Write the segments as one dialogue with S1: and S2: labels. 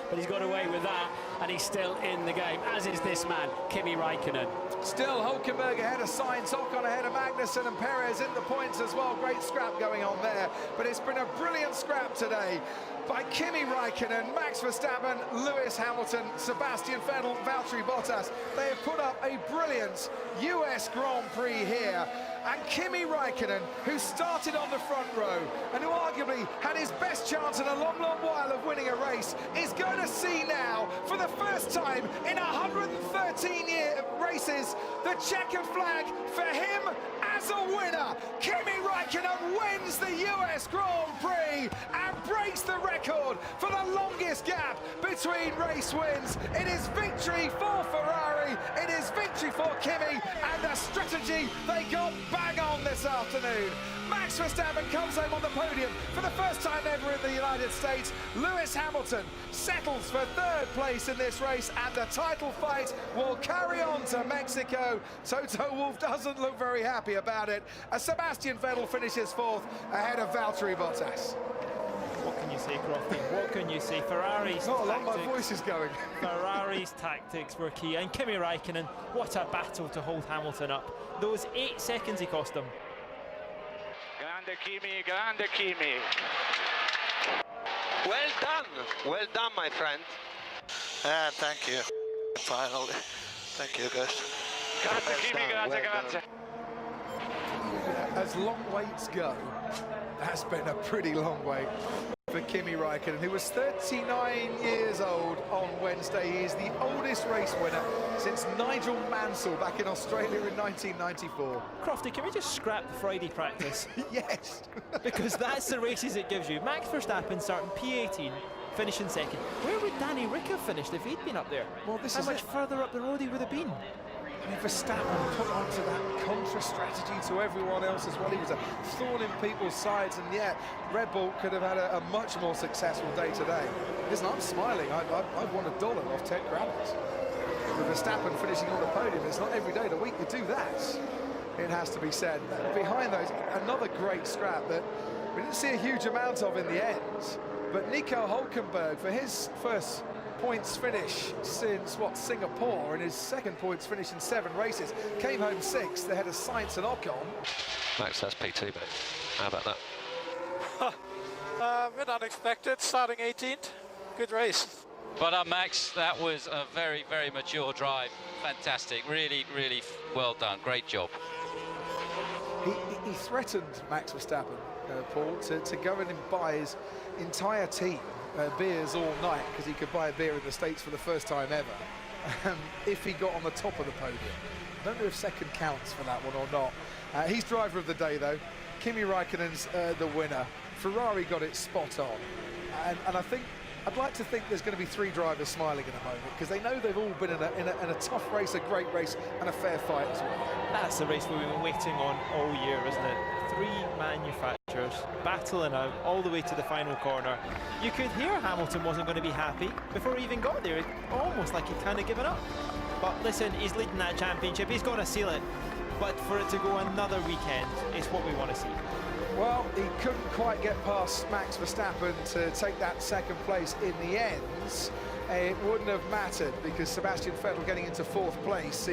S1: but he's got away with that, and he's still in the game, as is this man, Kimi Räikkönen.
S2: Still Hulkenberg ahead of Sainz, Ocon ahead of Magnussen, and Perez in the points as well. Great scrap going on there, but it's been a brilliant scrap today by Kimi Räikkönen, Max Verstappen, Lewis Hamilton, Sebastian Vettel, Valtteri Bottas. They have put up a brilliant US Grand Prix here. And Kimi Räikkönen, who started on the front row and who arguably had his best chance in a long, long while of winning a race, is going to see now, for the first time in 113 races, the checkered flag for him as a winner. Kimi Räikkönen wins the US Grand Prix and breaks the record for the longest gap between race wins. It is victory for Ferrari, it is victory for Kimi, and the strategy they got bang on this afternoon. Max Verstappen comes home on the podium for the first time ever in the United States. Lewis Hamilton settles for third place in this race, and the title fight will carry on to Mexico. Toto Wolff doesn't look very happy about it, as Sebastian Vettel finishes fourth ahead of Valtteri Bottas.
S3: What can you say, Crofty? What can you say? Ferrari's
S2: Not a lot,
S3: tactics,
S2: my voice is going.
S3: Ferrari's tactics were key, and Kimi Räikkönen, what a battle to hold Hamilton up. Those 8 seconds he cost him.
S4: Grande Kimi, grande Kimi.
S5: Well done, my friend.
S6: Thank you. Finally, thank you, guys.
S4: Grande Kimi, grande, grande.
S2: As long waits go, that's been a pretty long wait for Kimi Räikkönen, who was 39 years old on Wednesday. He is the oldest race winner since Nigel Mansell back in Australia in 1994.
S3: Crofty, can we just scrap the Friday practice?
S2: Yes.
S3: Because that's the races it gives you. Max Verstappen starting P18, finishing second. Where would Danny Rick have finished if he'd been up there?
S2: Well, this
S3: How
S2: is
S3: much further up the road he would have been?
S2: I mean, Verstappen put onto that contra strategy to everyone else as well. He was a thorn in people's sides, and yet Red Bull could have had a much more successful day today. Listen, I'm smiling. I've won $1 off Ted Kravitz. With Verstappen finishing on the podium, it's not every day of the week you do that, it has to be said. Behind those, another great scrap that we didn't see a huge amount of in the end, but Nico Hulkenberg, for his first points finish since, Singapore, and his second points finish in 7 races, came home 6th ahead of Sainz and Ocon.
S5: Max, that's PT, mate. How about that?
S6: A bit unexpected, starting 18th. Good race.
S7: Well Max, that was a very, very mature drive. Fantastic, really, really well done. Great job.
S2: He threatened Max Verstappen, Paul, to go in and buy his entire team beers all night, because he could buy a beer in the States for the first time ever, if he got on the top of the podium. I don't know if second counts for that one or not. He's driver of the day, though. Kimi Räikkönen's the winner. Ferrari got it spot on, and I'd like to think there's going to be 3 drivers smiling in a moment, because they know they've all been in a tough race, a great race, and a fair fight as well.
S3: That's the race we've been waiting on all year, isn't it? 3 manufacturers battling out all the way to the final corner. You could hear Hamilton wasn't going to be happy before he even got there, almost like he'd kind of given up. But listen, he's leading that championship, he's going to seal it. But for it to go another weekend is what we want to see.
S2: Well, he couldn't quite get past Max Verstappen to take that second place in the end. It wouldn't have mattered, because Sebastian Vettel getting into 4th place,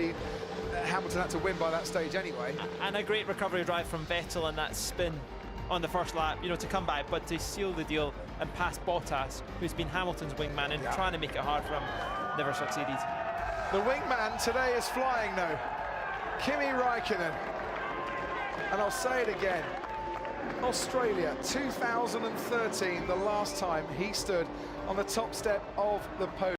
S2: Hamilton had to win by that stage anyway.
S3: And a great recovery drive from Vettel and that spin on the first lap, to come back, but to seal the deal and pass Bottas, who's been Hamilton's wingman and trying to make it hard for him, never succeeded.
S2: The wingman today is flying though, Kimi Räikkönen. And I'll say it again, Australia 2013, the last time he stood on the top step of the podium.